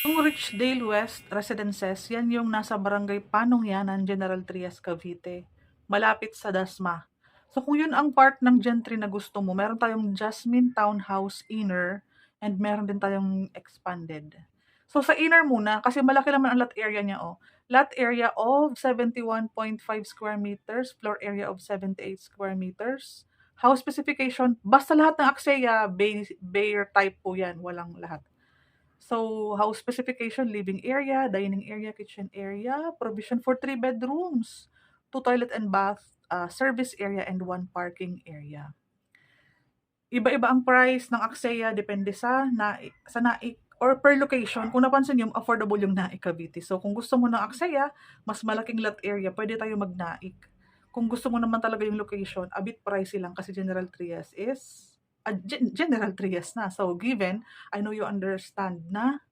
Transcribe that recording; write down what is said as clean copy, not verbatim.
Yung Richdale West Residences, yan yung nasa Barangay Panongyanan, General Trias, Cavite. Malapit sa Dasma. So kung yun ang part ng Gentry na gusto mo, meron tayong Jasmine Townhouse Inner and meron din tayong expanded. So sa inner muna, kasi malaki naman ang lot area niya, oh. Lot area of 71.5 square meters, floor area of 78 square meters. House specification, basta lahat ng Axea, Bayer type po yan, walang lahat. So, house specification, living area, dining area, kitchen area, provision for 3 bedrooms, 2 toilet and bath, service area, and 1 parking area. Iba-iba ang price ng Axea depende sa Naik or per location. Kung napansin niyo, affordable yung Naik Cavite. So, kung gusto mo ng Axea, mas malaking lot area, pwede tayo mag-Naik. Kung gusto mo naman talaga yung location, a bit pricey lang kasi General Trias is General Trias na. So, given, I know you understand na